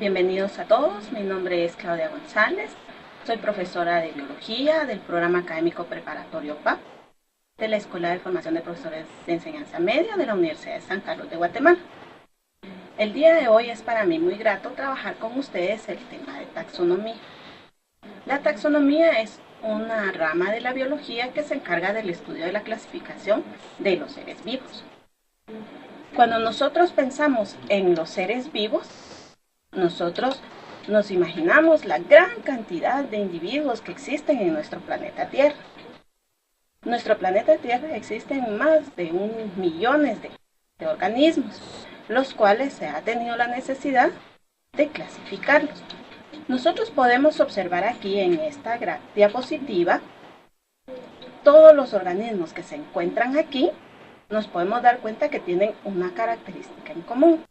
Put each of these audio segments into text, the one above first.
Bienvenidos a todos, mi nombre es Claudia González, soy profesora de Biología del Programa Académico Preparatorio PAP de la Escuela de Formación de Profesores de Enseñanza Media de la Universidad de San Carlos de Guatemala. El día de hoy es para mí muy grato trabajar con ustedes el tema de taxonomía. La taxonomía es una rama de la biología que se encarga del estudio de la clasificación de los seres vivos. Cuando nosotros pensamos en los seres vivos, nosotros nos imaginamos la gran cantidad de individuos que existen en nuestro planeta Tierra. En nuestro planeta Tierra existen más de 1.000.000 de organismos, los cuales se ha tenido la necesidad de clasificarlos. Nosotros podemos observar aquí en esta diapositiva todos los organismos que se encuentran aquí. Nos podemos dar cuenta que tienen una característica en común.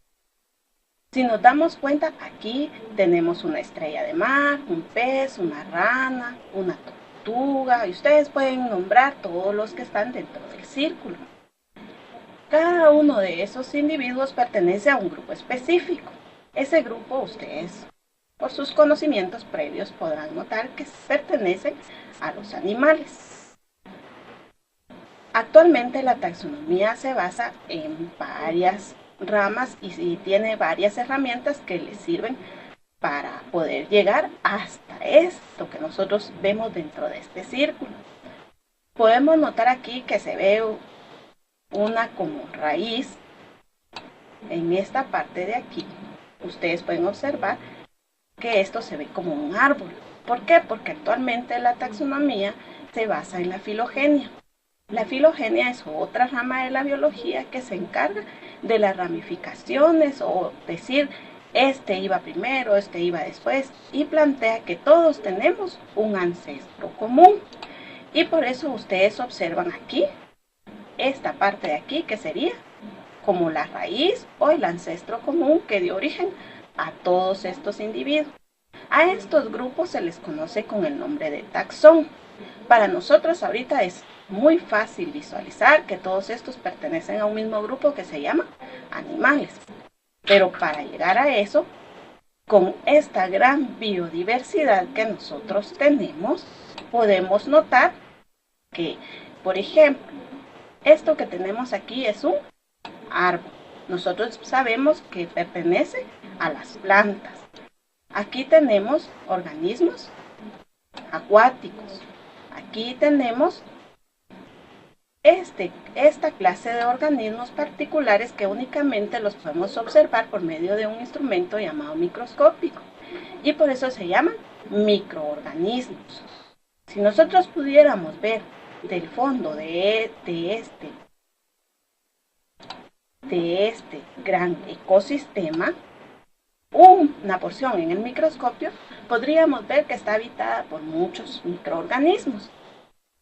Si nos damos cuenta, aquí tenemos una estrella de mar, un pez, una rana, una tortuga, y ustedes pueden nombrar todos los que están dentro del círculo. Cada uno de esos individuos pertenece a un grupo específico. Ese grupo, ustedes, por sus conocimientos previos, podrán notar que pertenecen a los animales. Actualmente la taxonomía se basa en varias ramas y tiene varias herramientas que les sirven para poder llegar hasta esto que nosotros vemos dentro de este círculo. Podemos notar aquí que se ve una como raíz en esta parte de aquí. Ustedes pueden observar que esto se ve como un árbol. ¿Por qué? Porque actualmente la taxonomía se basa en la filogenia. La filogenia es otra rama de la biología que se encarga de las ramificaciones, o decir, este iba primero, este iba después, y plantea que todos tenemos un ancestro común. Y por eso ustedes observan aquí, esta parte de aquí que sería como la raíz o el ancestro común que dio origen a todos estos individuos. A estos grupos se les conoce con el nombre de taxón. Para nosotros ahorita es muy fácil visualizar que todos estos pertenecen a un mismo grupo que se llama animales. Pero para llegar a eso, con esta gran biodiversidad que nosotros tenemos, podemos notar que, por ejemplo, esto que tenemos aquí es un árbol. Nosotros sabemos que pertenece a las plantas. Aquí tenemos organismos acuáticos. Aquí tenemos esta clase de organismos particulares que únicamente los podemos observar por medio de un instrumento llamado microscópico, y por eso se llaman microorganismos. Si nosotros pudiéramos ver del fondo de este gran ecosistema una porción en el microscopio, podríamos ver que está habitada por muchos microorganismos.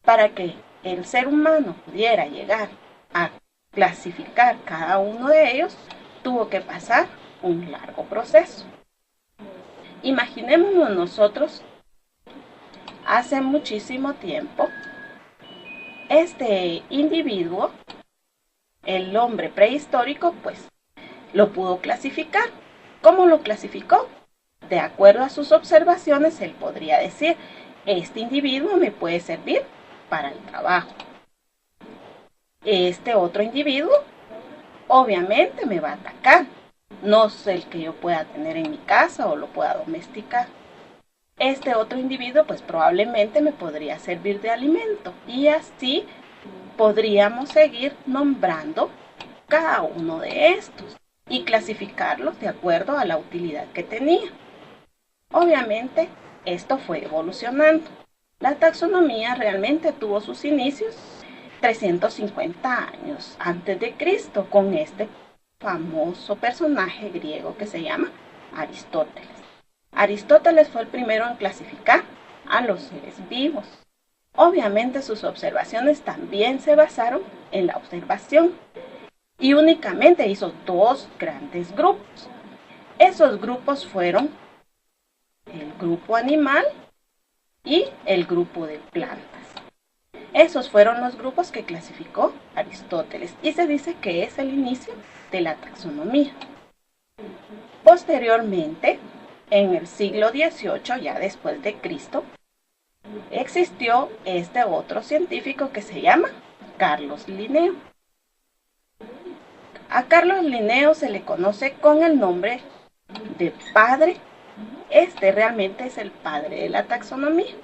Para que el ser humano pudiera llegar a clasificar cada uno de ellos, tuvo que pasar un largo proceso. Imaginémonos nosotros, hace muchísimo tiempo, este individuo, el hombre prehistórico, pues lo pudo clasificar. ¿Cómo lo clasificó? De acuerdo a sus observaciones, él podría decir, este individuo me puede servir para el trabajo. Este otro individuo obviamente me va a atacar. No es el que yo pueda tener en mi casa o lo pueda domesticar. Este otro individuo pues probablemente me podría servir de alimento. Y así podríamos seguir nombrando cada uno de estos y clasificarlos de acuerdo a la utilidad que tenía. Obviamente esto fue evolucionando. La taxonomía realmente tuvo sus inicios 350 años antes de Cristo con este famoso personaje griego que se llama Aristóteles. Aristóteles fue el primero en clasificar a los seres vivos. Obviamente sus observaciones también se basaron en la observación y únicamente hizo dos grandes grupos. Esos grupos fueron el grupo animal y el grupo de plantas. Esos fueron los grupos que clasificó Aristóteles y se dice que es el inicio de la taxonomía. Posteriormente, en el siglo XVIII, ya después de Cristo, existió este otro científico que se llama Carlos Linneo. A Carlos Linneo se le conoce con el nombre de padre. Este realmente es el padre de la taxonomía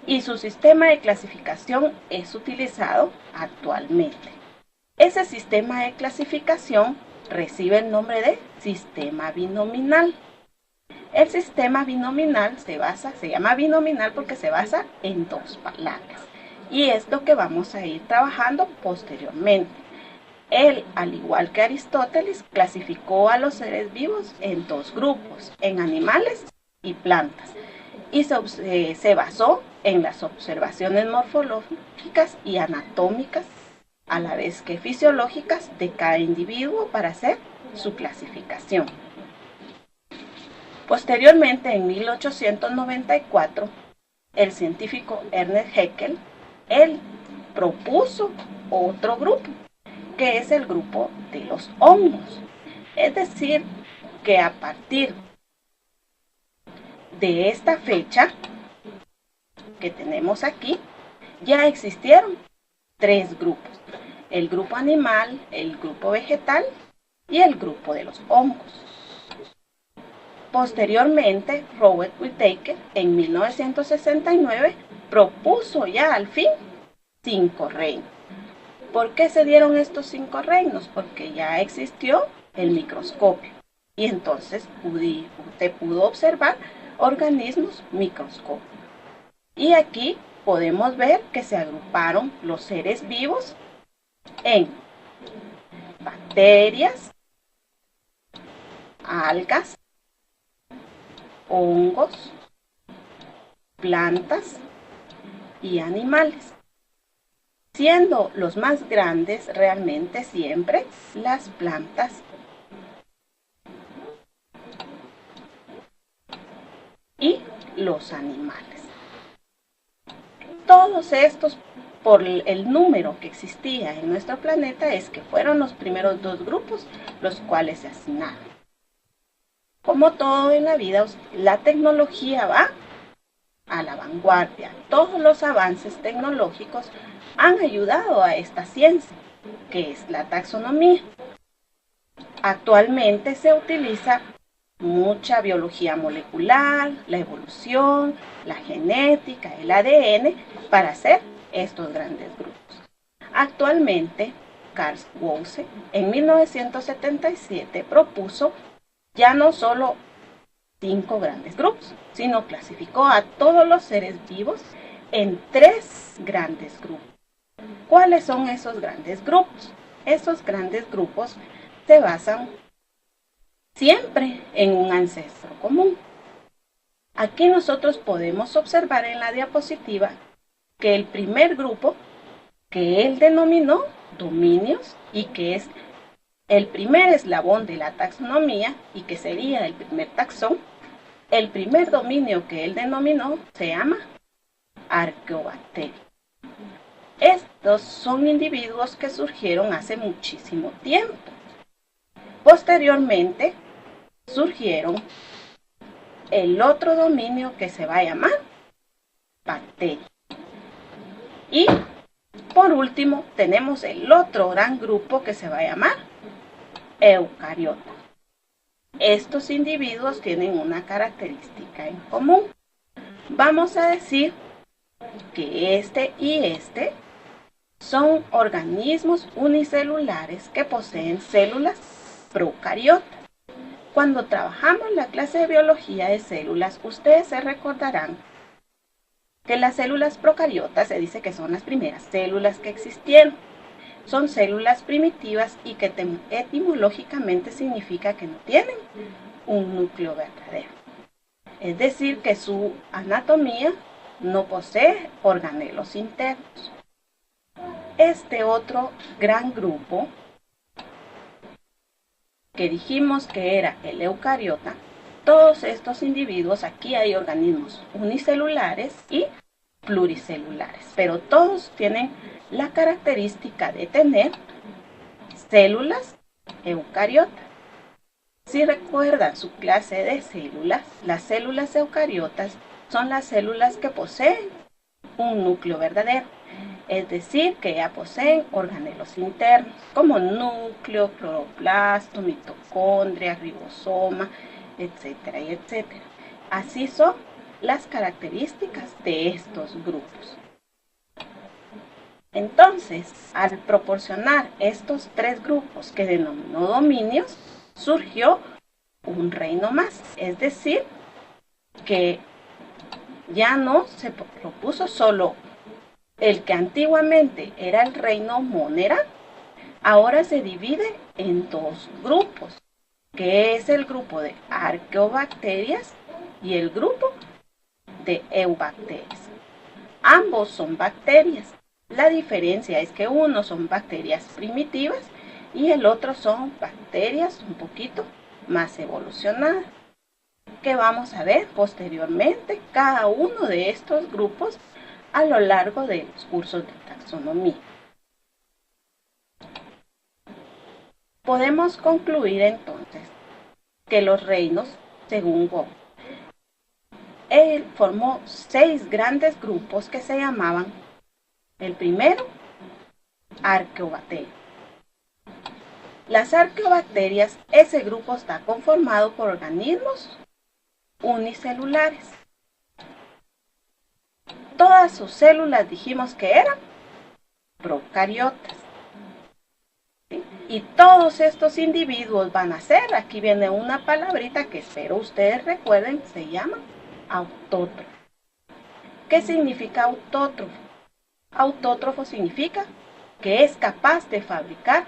y su sistema de clasificación es utilizado actualmente. Ese sistema de clasificación recibe el nombre de sistema binominal. El sistema binominal se llama binominal porque se basa en dos palabras y es lo que vamos a ir trabajando posteriormente. Él, al igual que Aristóteles, clasificó a los seres vivos en dos grupos, en animales y plantas, y se basó en las observaciones morfológicas y anatómicas, a la vez que fisiológicas, de cada individuo para hacer su clasificación. Posteriormente, en 1894, el científico Ernest Haeckel, él propuso otro grupo, que es el grupo de los hongos. Es decir, que a partir de esta fecha que tenemos aquí, ya existieron tres grupos: el grupo animal, el grupo vegetal y el grupo de los hongos. Posteriormente, Robert Whittaker, en 1969, propuso ya al fin 5 reinos. ¿Por qué se dieron estos 5 reinos? Porque ya existió el microscopio y entonces usted pudo observar organismos microscópicos. Y aquí podemos ver que se agruparon los seres vivos en bacterias, algas, hongos, plantas y animales, siendo los más grandes realmente siempre las plantas y los animales. Todos estos, por el número que existía en nuestro planeta, es que fueron los primeros 2 grupos los cuales se asignaron. Como todo en la vida, la tecnología va a la vanguardia. Todos los avances tecnológicos han ayudado a esta ciencia, que es la taxonomía. Actualmente se utiliza mucha biología molecular, la evolución, la genética, el ADN, para hacer estos grandes grupos. Actualmente, Carl Woese, en 1977, propuso ya no solo 5 grandes grupos, sino clasificó a todos los seres vivos en 3 grandes grupos. ¿Cuáles son esos grandes grupos? Esos grandes grupos se basan siempre en un ancestro común. Aquí nosotros podemos observar en la diapositiva que el primer grupo, que él denominó dominios y que es el primer eslabón de la taxonomía y que sería el primer taxón, el primer dominio que él denominó se llama Archaeobacteria. Estos son individuos que surgieron hace muchísimo tiempo. Posteriormente surgieron el otro dominio que se va a llamar bacteria. Y por último tenemos el otro gran grupo que se va a llamar eucariota. Estos individuos tienen una característica en común. Vamos a decir que este y este son organismos unicelulares que poseen células procariotas. Cuando trabajamos la clase de biología de células, ustedes se recordarán que las células procariotas se dice que son las primeras células que existieron. Son células primitivas y que etimológicamente significa que no tienen un núcleo verdadero. Es decir, que su anatomía no posee organelos internos. Este otro gran grupo, que dijimos que era el eucariota, todos estos individuos, aquí hay organismos unicelulares y pluricelulares, pero todos tienen la característica de tener células eucariotas, Si recuerdan su clase de células, las células eucariotas son las células que poseen un núcleo verdadero, es decir, que ya poseen organelos internos, como núcleo, cloroplasto, mitocondria, ribosoma, etcétera, y etcétera. Así son las características de estos grupos. Entonces, al proporcionar estos tres grupos que denominó dominios, surgió un reino más, es decir, que ya no se propuso solo el que antiguamente era el reino Monera, ahora se divide en dos grupos, que es el grupo de arqueobacterias y el grupo de eubacterias. Ambos son bacterias. La diferencia es que uno son bacterias primitivas y el otro son bacterias un poquito más evolucionadas, que vamos a ver posteriormente cada uno de estos grupos a lo largo de los cursos de taxonomía. Podemos concluir entonces que los reinos, según Waugh, él formó 6 grandes grupos que se llamaban: el primero, arqueobacterias. Las arqueobacterias, ese grupo está conformado por organismos unicelulares. Todas sus células dijimos que eran procariotas. ¿Sí? Y todos estos individuos van a ser, aquí viene una palabrita que espero ustedes recuerden, se llama autótrofo. ¿Qué significa autótrofo? Autótrofo significa que es capaz de fabricar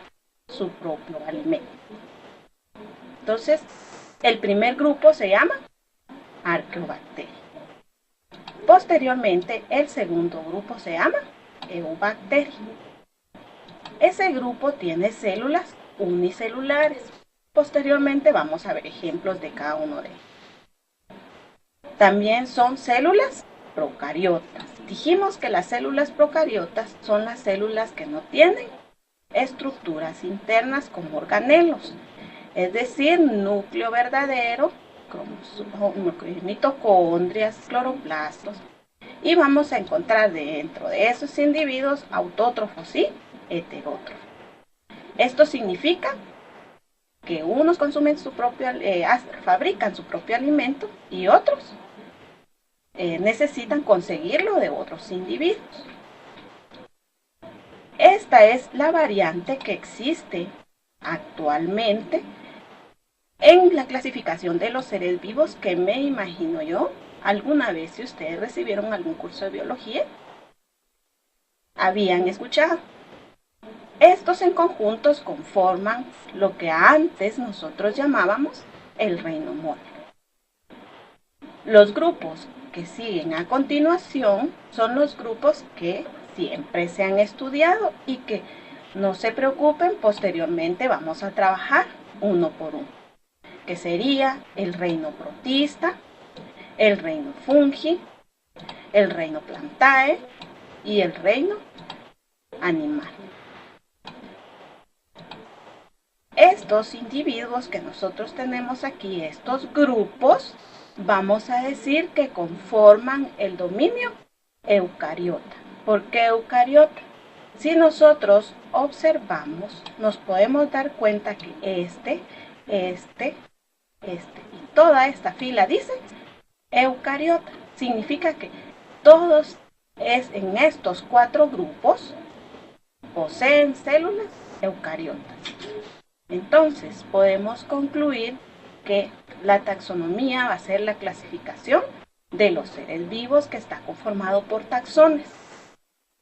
su propio alimento. Entonces, el primer grupo se llama arqueobacterias. Posteriormente, el segundo grupo se llama eubacterias. Ese grupo tiene células unicelulares. Posteriormente vamos a ver ejemplos de cada uno de ellos. También son células procariotas. Dijimos que las células procariotas son las células que no tienen estructuras internas como organelos, es decir, núcleo verdadero, mitocondrias, cloroplastos, y vamos a encontrar dentro de esos individuos autótrofos y heterótrofos. Esto significa que unos consumen fabrican su propio alimento y otros necesitan conseguirlo de otros individuos. Esta es la variante que existe actualmente en la clasificación de los seres vivos, que me imagino yo, alguna vez si ustedes recibieron algún curso de biología, habían escuchado. Estos en conjuntos conforman lo que antes nosotros llamábamos el reino mónero. Los grupos que siguen a continuación son los grupos que siempre se han estudiado y que no se preocupen, posteriormente vamos a trabajar uno por uno, que sería el reino protista, el reino fungi, el reino plantae y el reino animal. Estos individuos que nosotros tenemos aquí, estos grupos, vamos a decir que conforman el dominio eucariota. ¿Por qué eucariota? Si nosotros observamos, nos podemos dar cuenta que este y toda esta fila dice eucariota. Significa que todos en estos 4 grupos poseen células eucariotas. Entonces podemos concluir que la taxonomía va a ser la clasificación de los seres vivos que está conformado por taxones.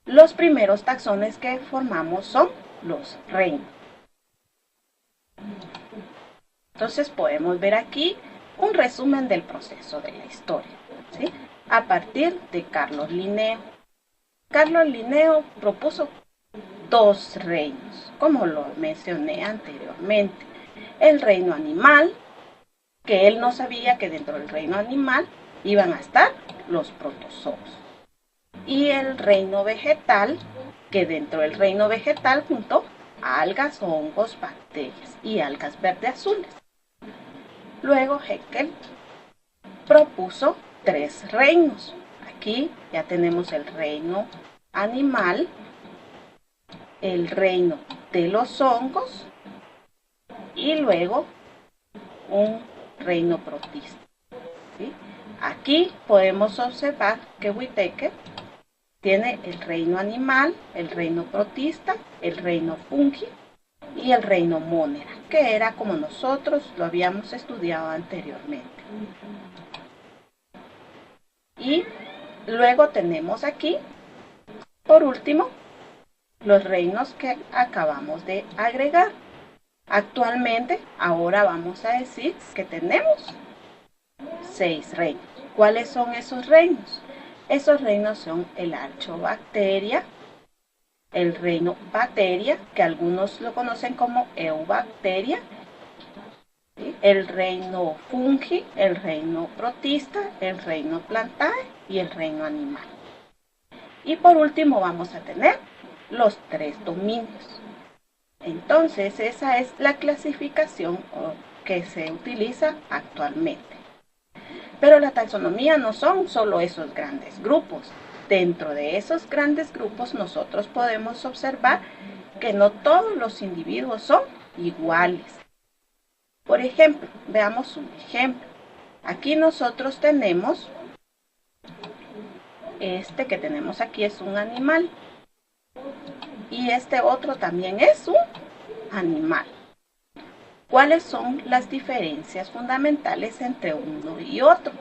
Los primeros taxones que formamos son los reinos. Entonces podemos ver aquí un resumen del proceso de la historia, ¿sí? A partir de Carlos Linneo. Carlos Linneo propuso 2 reinos, como lo mencioné anteriormente. El reino animal, que él no sabía que dentro del reino animal iban a estar los protozoos. Y el reino vegetal, que dentro del reino vegetal juntó algas, hongos, bacterias y algas verde azules. Luego Haeckel propuso 3 reinos. Aquí ya tenemos el reino animal, el reino de los hongos y luego un reino protista. ¿Sí? Aquí podemos observar que Whittaker tiene el reino animal, el reino protista, el reino fungi y el reino monera, que era como nosotros lo habíamos estudiado anteriormente. Y luego tenemos aquí, por último, los reinos que acabamos de agregar. Actualmente, ahora vamos a decir que tenemos 6 reinos. ¿Cuáles son esos reinos? Esos reinos son el Archaeobacteria, el reino Bacteria, que algunos lo conocen como Eubacteria, ¿sí? El reino Fungi, el reino Protista, el reino Plantae y el reino Animal. Y por último vamos a tener los 3 dominios. Entonces esa es la clasificación que se utiliza actualmente. Pero la taxonomía no son solo esos grandes grupos. Dentro de esos grandes grupos nosotros podemos observar que no todos los individuos son iguales. Por ejemplo, veamos un ejemplo. Aquí nosotros tenemos, este que tenemos aquí es un animal. Y este otro también es un animal. ¿Cuáles son las diferencias fundamentales entre uno y otro?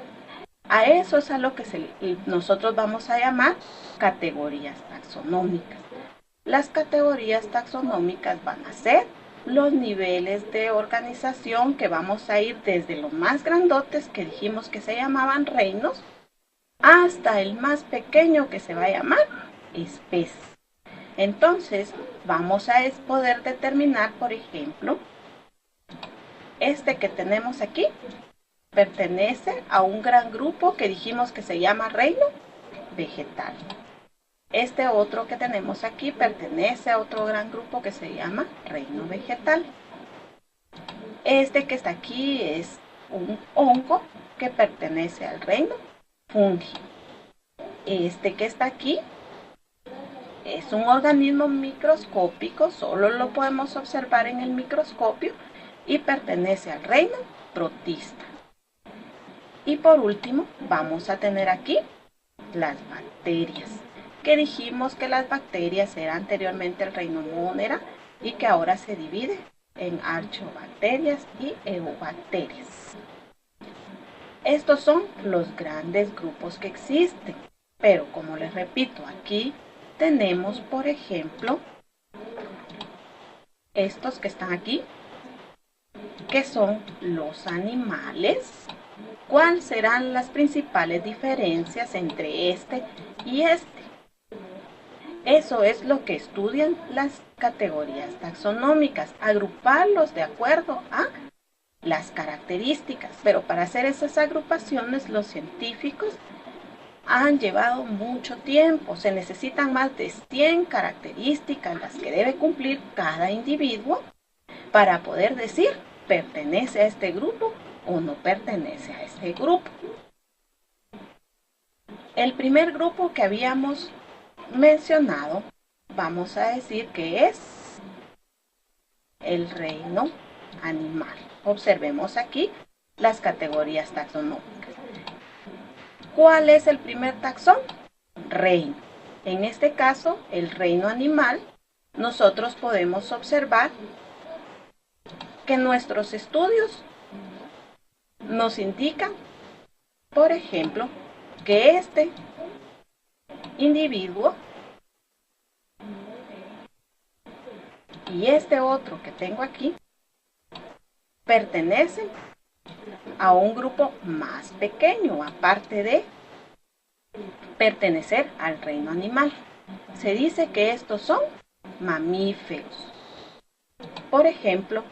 A eso es a lo que nosotros vamos a llamar categorías taxonómicas. Las categorías taxonómicas van a ser los niveles de organización que vamos a ir desde los más grandotes que dijimos que se llamaban reinos hasta el más pequeño que se va a llamar especies. Entonces vamos a poder determinar, por ejemplo, este que tenemos aquí pertenece a un gran grupo que dijimos que se llama reino vegetal. Este otro que tenemos aquí pertenece a otro gran grupo que se llama reino vegetal. Este que está aquí es un hongo que pertenece al reino fungi. Este que está aquí es un organismo microscópico, solo lo podemos observar en el microscopio y pertenece al reino protista. Y por último, vamos a tener aquí las bacterias, que dijimos que las bacterias eran anteriormente el reino monera y que ahora se divide en archaeobacterias y eubacterias. Estos son los grandes grupos que existen, pero como les repito, aquí tenemos, por ejemplo, estos que están aquí, que son los animales. ¿Cuáles serán las principales diferencias entre este y este? Eso es lo que estudian las categorías taxonómicas, agruparlos de acuerdo a las características. Pero para hacer esas agrupaciones los científicos han llevado mucho tiempo. Se necesitan más de 100 características las que debe cumplir cada individuo para poder decir pertenece a este grupo o no pertenece a este grupo. El primer grupo que habíamos mencionado, vamos a decir que es el reino animal. Observemos aquí las categorías taxonómicas. ¿Cuál es el primer taxón? Reino. En este caso, el reino animal, nosotros podemos observar que nuestros estudios nos indican, por ejemplo, que este individuo y este otro que tengo aquí pertenecen a un grupo más pequeño, aparte de pertenecer al reino animal. Se dice que estos son mamíferos. Por ejemplo,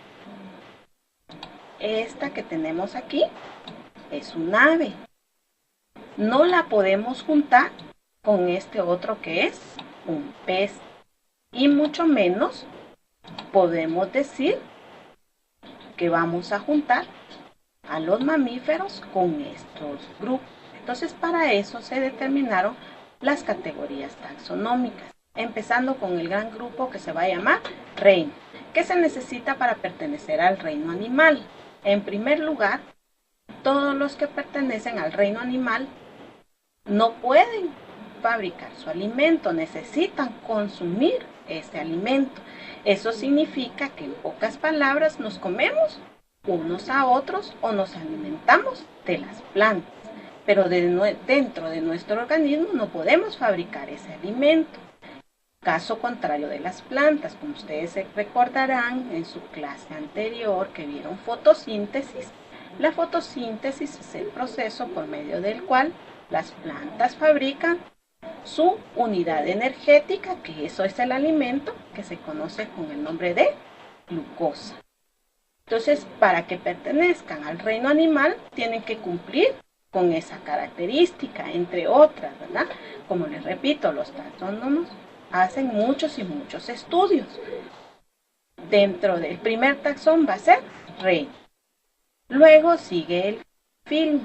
esta que tenemos aquí es un ave. No la podemos juntar con este otro que es un pez. Y mucho menos podemos decir que vamos a juntar a los mamíferos con estos grupos. Entonces, para eso se determinaron las categorías taxonómicas, empezando con el gran grupo que se va a llamar reino. ¿Qué se necesita para pertenecer al reino animal? En primer lugar, todos los que pertenecen al reino animal no pueden fabricar su alimento, necesitan consumir ese alimento. Eso significa que en pocas palabras nos comemos unos a otros o nos alimentamos de las plantas, pero dentro de nuestro organismo no podemos fabricar ese alimento. Caso contrario de las plantas, como ustedes se recordarán en su clase anterior que vieron fotosíntesis, la fotosíntesis es el proceso por medio del cual las plantas fabrican su unidad energética, que eso es el alimento que se conoce con el nombre de glucosa. Entonces, para que pertenezcan al reino animal, tienen que cumplir con esa característica, entre otras, ¿verdad? Como les repito, los taxónomos hacen muchos y muchos estudios. Dentro del primer taxón va a ser reino. Luego sigue el filum.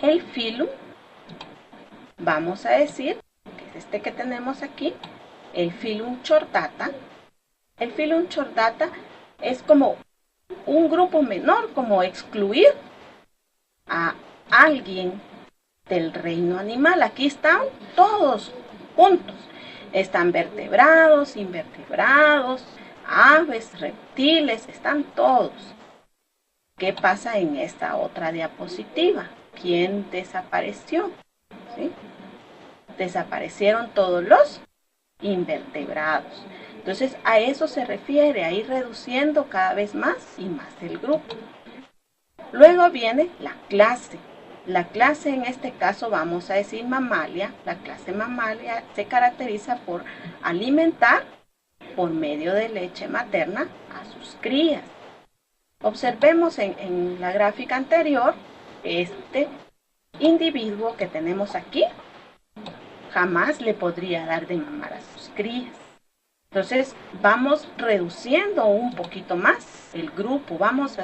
El filum, vamos a decir, que es este que tenemos aquí, el filum chordata. El filum chordata es como un grupo menor, como excluir a alguien del reino animal. Aquí están todos juntos. Están vertebrados, invertebrados, aves, reptiles, están todos. ¿Qué pasa en esta otra diapositiva? ¿Quién desapareció? ¿Sí? Desaparecieron todos los invertebrados. Entonces a eso se refiere, a ir reduciendo cada vez más y más el grupo. Luego viene la clase. La clase, en este caso vamos a decir mamalia. La clase mamalia se caracteriza por alimentar por medio de leche materna a sus crías. Observemos en la gráfica anterior, este individuo que tenemos aquí jamás le podría dar de mamar a sus crías. Entonces vamos reduciendo un poquito más el grupo, vamos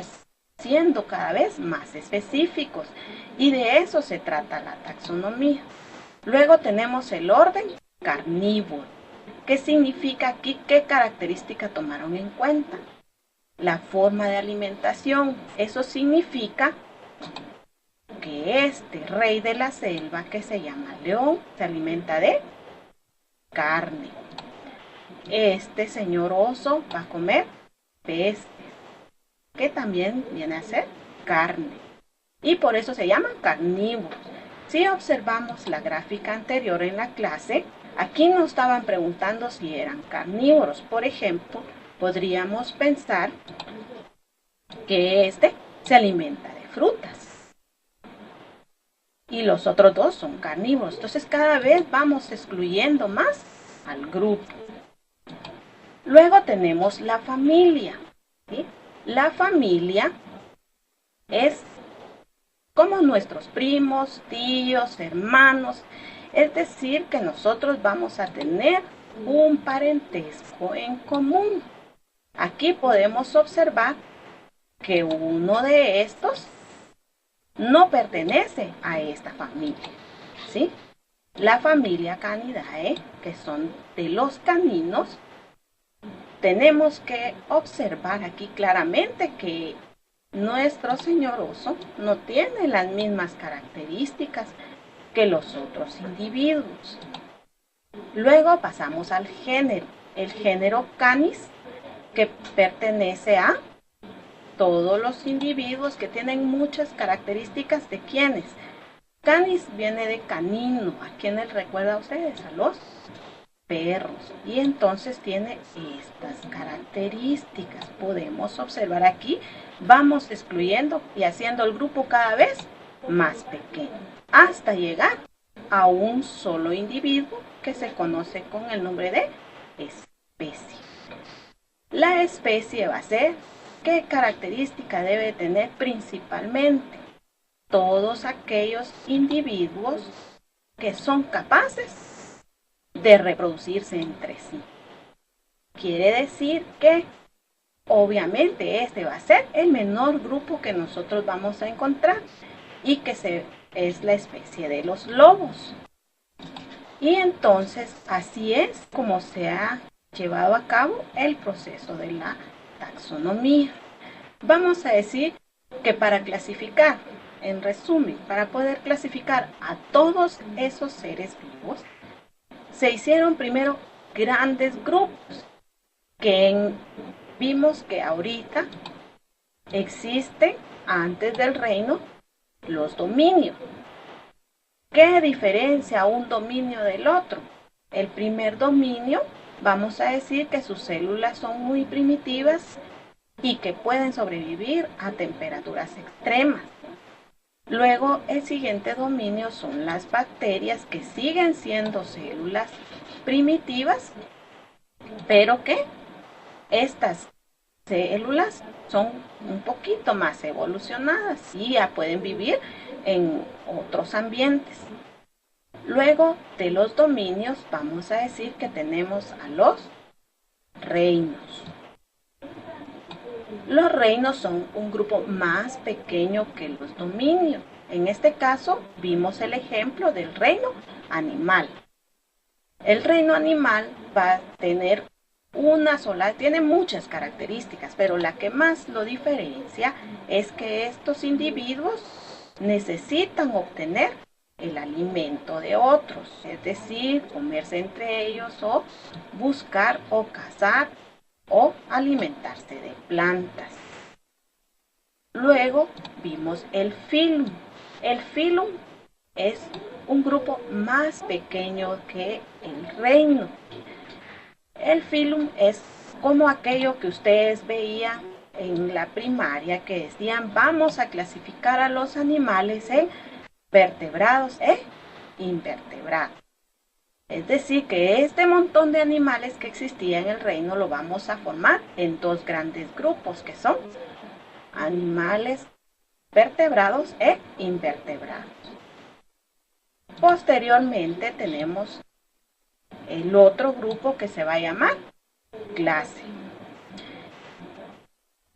siendo cada vez más específicos, y de eso se trata la taxonomía. Luego tenemos el orden carnívoro. ¿Qué significa aquí? ¿Qué característica tomaron en cuenta? La forma de alimentación. Eso significa que este rey de la selva, que se llama león, se alimenta de carne. Este señor oso va a comer peces, que también viene a ser carne, y por eso se llaman carnívoros. Si observamos la gráfica anterior en la clase, aquí nos estaban preguntando si eran carnívoros. Por ejemplo, podríamos pensar que este se alimenta de frutas y los otros dos son carnívoros. Entonces cada vez vamos excluyendo más al grupo. Luego tenemos la familia, ¿sí? La familia es como nuestros primos, tíos, hermanos, es decir, que nosotros vamos a tener un parentesco en común. Aquí podemos observar que uno de estos no pertenece a esta familia, ¿sí? La familia Canidae, que son de los caninos, tenemos que observar aquí claramente que nuestro señor oso no tiene las mismas características que los otros individuos. Luego pasamos al género. El género Canis, que pertenece a todos los individuos que tienen muchas características de quienes. Canis viene de canino. ¿A quién les recuerda a ustedes? A los perros. Y entonces tiene estas características. Podemos observar aquí, vamos excluyendo y haciendo el grupo cada vez más pequeño, hasta llegar a un solo individuo que se conoce con el nombre de especie. La especie va a ser qué característica debe tener principalmente todos aquellos individuos que son capaces de reproducirse entre sí. Quiere decir que Obviamente este va a ser el menor grupo que nosotros vamos a encontrar y que es la especie de los lobos. Y entonces así es como se ha llevado a cabo el proceso de la taxonomía. Vamos a decir que para clasificar, en resumen, para poder clasificar a todos esos seres vivos, se hicieron primero grandes grupos que vimos que ahorita existen antes del reino los dominios. ¿Qué diferencia un dominio del otro? El primer dominio, vamos a decir que sus células son muy primitivas y que pueden sobrevivir a temperaturas extremas. Luego, el siguiente dominio son las bacterias, que siguen siendo células primitivas, pero que estas células son un poquito más evolucionadas y ya pueden vivir en otros ambientes. Luego de los dominios vamos a decir que tenemos a los reinos. Los reinos son un grupo más pequeño que los dominios. En este caso vimos el ejemplo del reino animal. El reino animal va a tener una sola, tiene muchas características, pero la que más lo diferencia es que estos individuos necesitan obtener el alimento de otros, es decir, comerse entre ellos o buscar o cazar o alimentarse de plantas. Luego vimos el filum. El filum es un grupo más pequeño que el reino. El filum es como aquello que ustedes veían en la primaria, que decían vamos a clasificar a los animales en vertebrados e invertebrados. Es decir, que este montón de animales que existía en el reino lo vamos a formar en dos grandes grupos, que son animales vertebrados e invertebrados. Posteriormente tenemos el otro grupo que se va a llamar clase.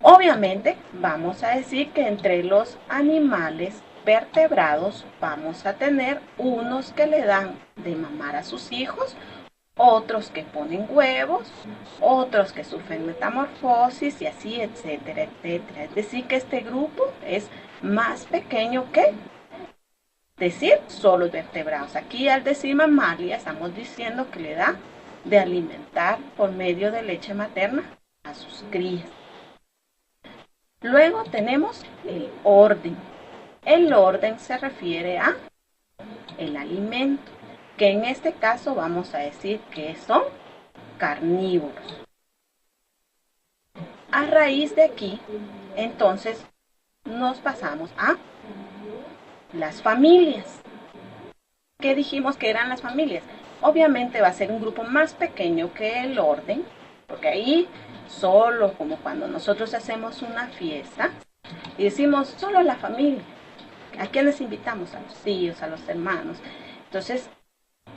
Obviamente vamos a decir que entre los animales vertebrados vamos a tener unos que le dan de mamar a sus hijos, otros que ponen huevos, otros que sufren metamorfosis y así, etcétera, etcétera. Es decir, que este grupo es más pequeño que decir solo los vertebrados. Aquí al decir mamalia estamos diciendo que le da de alimentar por medio de leche materna a sus crías. Luego tenemos el orden. El orden se refiere a el alimento, que en este caso vamos a decir que son carnívoros. A raíz de aquí, entonces, nos pasamos a las familias. ¿Qué dijimos que eran las familias? Obviamente va a ser un grupo más pequeño que el orden, porque ahí solo, como cuando nosotros hacemos una fiesta y decimos solo la familia. ¿A quiénes invitamos? A los tíos, a los hermanos. Entonces,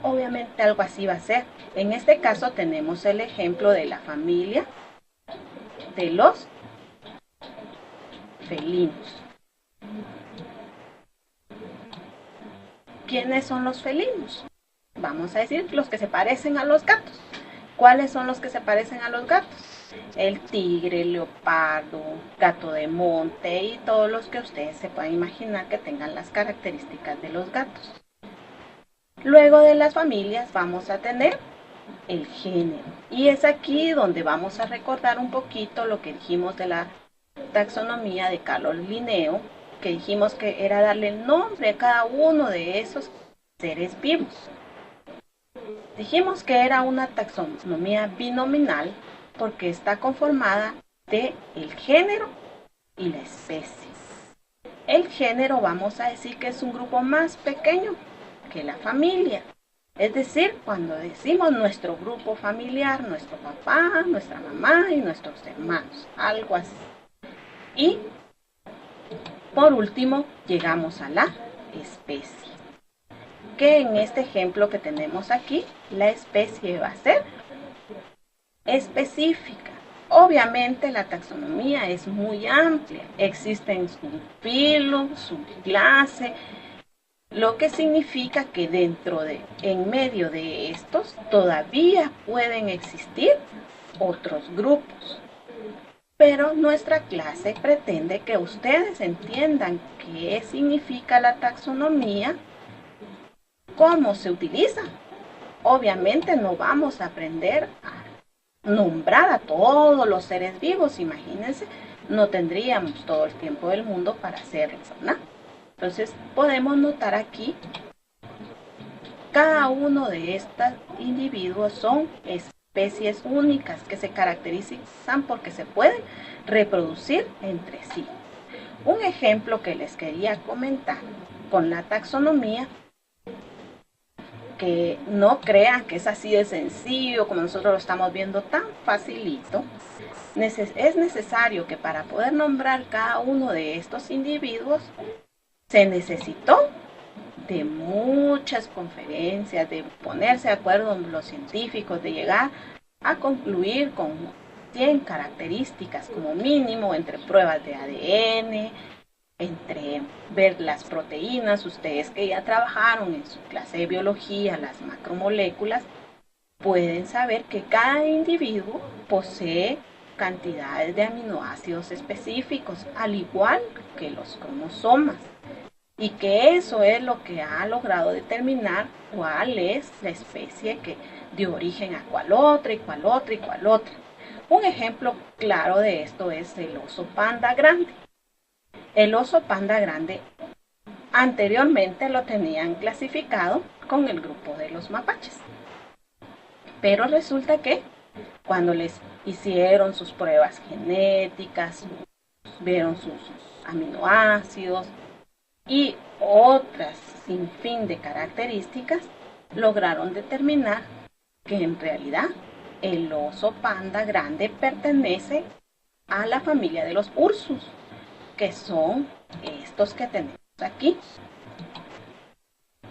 obviamente algo así va a ser. En este caso tenemos el ejemplo de la familia de los felinos. ¿Quiénes son los felinos? Vamos a decir los que se parecen a los gatos. ¿Cuáles son los que se parecen a los gatos? El tigre, el leopardo, gato de monte y todos los que ustedes se puedan imaginar que tengan las características de los gatos. Luego de las familias vamos a tener el género. Y es aquí donde vamos a recordar un poquito lo que dijimos de la taxonomía de Carlos Linneo, que dijimos que era darle el nombre a cada uno de esos seres vivos. Dijimos que era una taxonomía binominal porque está conformada de el género y la especie. El género vamos a decir que es un grupo más pequeño que la familia. Es decir, cuando decimos nuestro grupo familiar, nuestro papá, nuestra mamá y nuestros hermanos, algo así. Y por último llegamos a la especie, que en este ejemplo que tenemos aquí, la especie va a ser específica. Obviamente la taxonomía es muy amplia, existen subfilos, subclase, lo que significa que en medio de estos, todavía pueden existir otros grupos. Pero nuestra clase pretende que ustedes entiendan qué significa la taxonomía, cómo se utiliza. Obviamente no vamos a aprender a nombrar a todos los seres vivos, imagínense, no tendríamos todo el tiempo del mundo para hacerlo, ¿no? Entonces podemos notar aquí, cada uno de estos individuos son especies únicas que se caracterizan porque se pueden reproducir entre sí. Un ejemplo que les quería comentar con la taxonomía, que no crean que es así de sencillo como nosotros lo estamos viendo tan facilito. Es necesario que para poder nombrar cada uno de estos individuos se necesitó de muchas conferencias, de ponerse de acuerdo los científicos, de llegar a concluir con 100 características como mínimo, entre pruebas de ADN, entre ver las proteínas. Ustedes que ya trabajaron en su clase de biología, las macromoléculas, pueden saber que cada individuo posee cantidades de aminoácidos específicos, al igual que los cromosomas, y que eso es lo que ha logrado determinar cuál es la especie que dio origen a cuál otra y cuál otra y cuál otra. Un ejemplo claro de esto es el oso panda grande. El oso panda grande anteriormente lo tenían clasificado con el grupo de los mapaches, pero resulta que cuando les hicieron sus pruebas genéticas, vieron sus aminoácidos y otras sin fin de características, lograron determinar que en realidad el oso panda grande pertenece a la familia de los ursus, que son estos que tenemos aquí.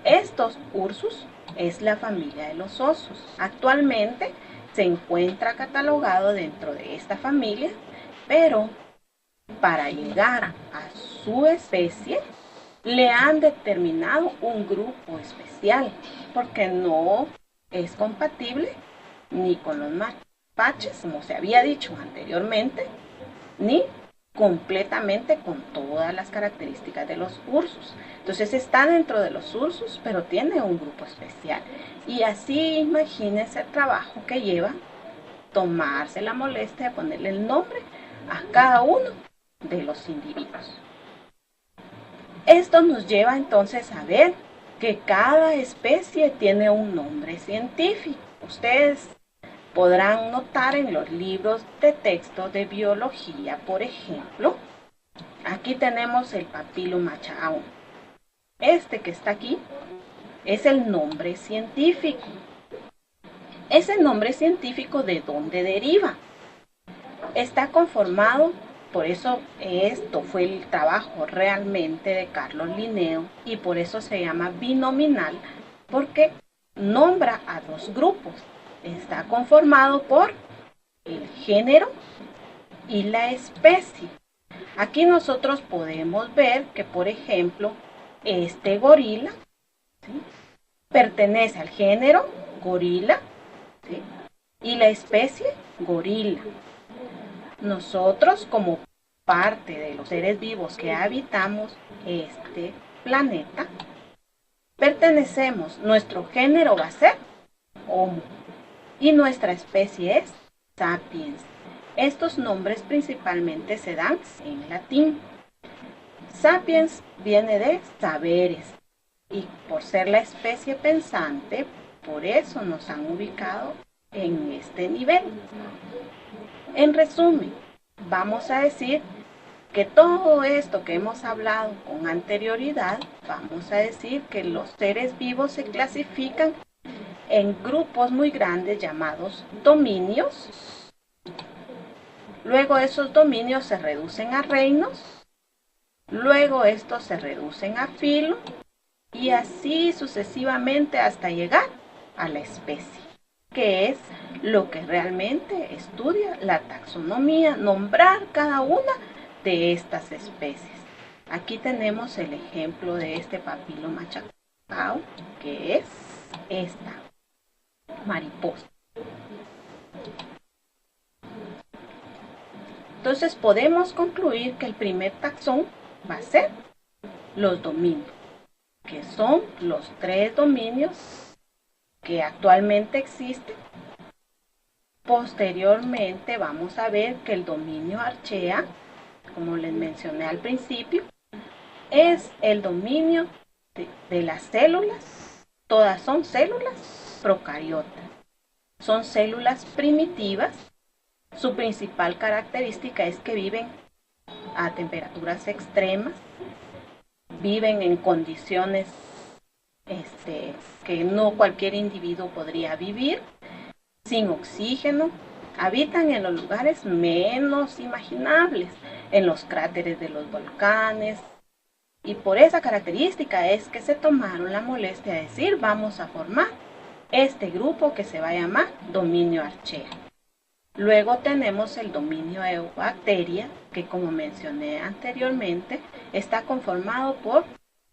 Estos ursus es la familia de los osos. Actualmente se encuentra catalogado dentro de esta familia, pero para llegar a su especie le han determinado un grupo especial, porque no es compatible ni con los mapaches, como se había dicho anteriormente, ni completamente con todas las características de los ursus. Entonces está dentro de los ursus, pero tiene un grupo especial. Y así imagínense el trabajo que lleva tomarse la molestia de ponerle el nombre a cada uno de los individuos. Esto nos lleva entonces a ver que cada especie tiene un nombre científico. Ustedes podrán notar en los libros de texto de biología, por ejemplo, aquí tenemos el Papillon machaon. Este que está aquí es el nombre científico. Ese nombre científico, ¿de dónde deriva? Está conformado, por eso esto fue el trabajo realmente de Carlos Linneo, y por eso se llama binominal, porque nombra a dos grupos. Está conformado por el género y la especie. Aquí nosotros podemos ver que, por ejemplo, este gorila, ¿sí?, pertenece al género gorila, ¿sí?, y la especie gorila. Nosotros, como parte de los seres vivos que habitamos este planeta, pertenecemos, nuestro género va a ser Homo y nuestra especie es Sapiens. Estos nombres principalmente se dan en latín. Sapiens viene de saberes, y por ser la especie pensante, por eso nos han ubicado en este nivel. En resumen, vamos a decir que todo esto que hemos hablado con anterioridad, vamos a decir que los seres vivos se clasifican en grupos muy grandes llamados dominios. Luego esos dominios se reducen a reinos. Luego estos se reducen a filo. Y así sucesivamente hasta llegar a la especie. que es lo que realmente estudia la taxonomía, nombrar cada una de estas especies. Aquí tenemos el ejemplo de este Papiloma chacao, que es esta mariposa. Entonces podemos concluir que el primer taxón va a ser los dominios, que son los 3 dominios que actualmente existen. Posteriormente vamos a ver que el dominio Archaea, como les mencioné al principio, es el dominio de las células. Todas son células procariotas. Son células primitivas. Su principal característica es que viven a temperaturas extremas, viven en condiciones que no cualquier individuo podría vivir, sin oxígeno, habitan en los lugares menos imaginables, en los cráteres de los volcanes, y por esa característica es que se tomaron la molestia de decir, vamos a formar este grupo que se va a llamar dominio Archaea. Luego tenemos el dominio Eubacteria, que como mencioné anteriormente, está conformado por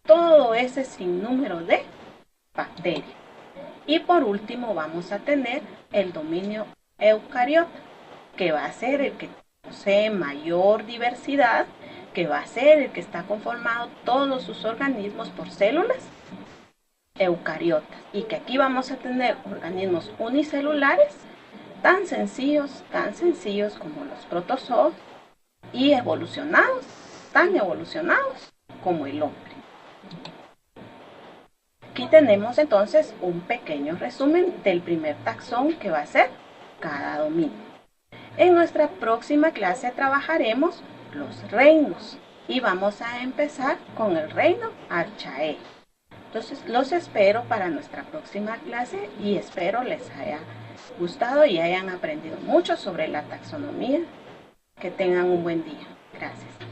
todo ese sinnúmero de bacterias. Y por último vamos a tener el dominio Eucariota, que va a ser el que posee mayor diversidad, que va a ser el que está conformado todos sus organismos por células eucariotas, y que aquí vamos a tener organismos unicelulares tan sencillos como los protozoos, y evolucionados, tan evolucionados como el hombre. Aquí tenemos entonces un pequeño resumen del primer taxón que va a ser cada dominio. En nuestra próxima clase trabajaremos los reinos y vamos a empezar con el reino Archaea. Entonces los espero para nuestra próxima clase y espero les haya gustado y hayan aprendido mucho sobre la taxonomía. Que tengan un buen día. Gracias.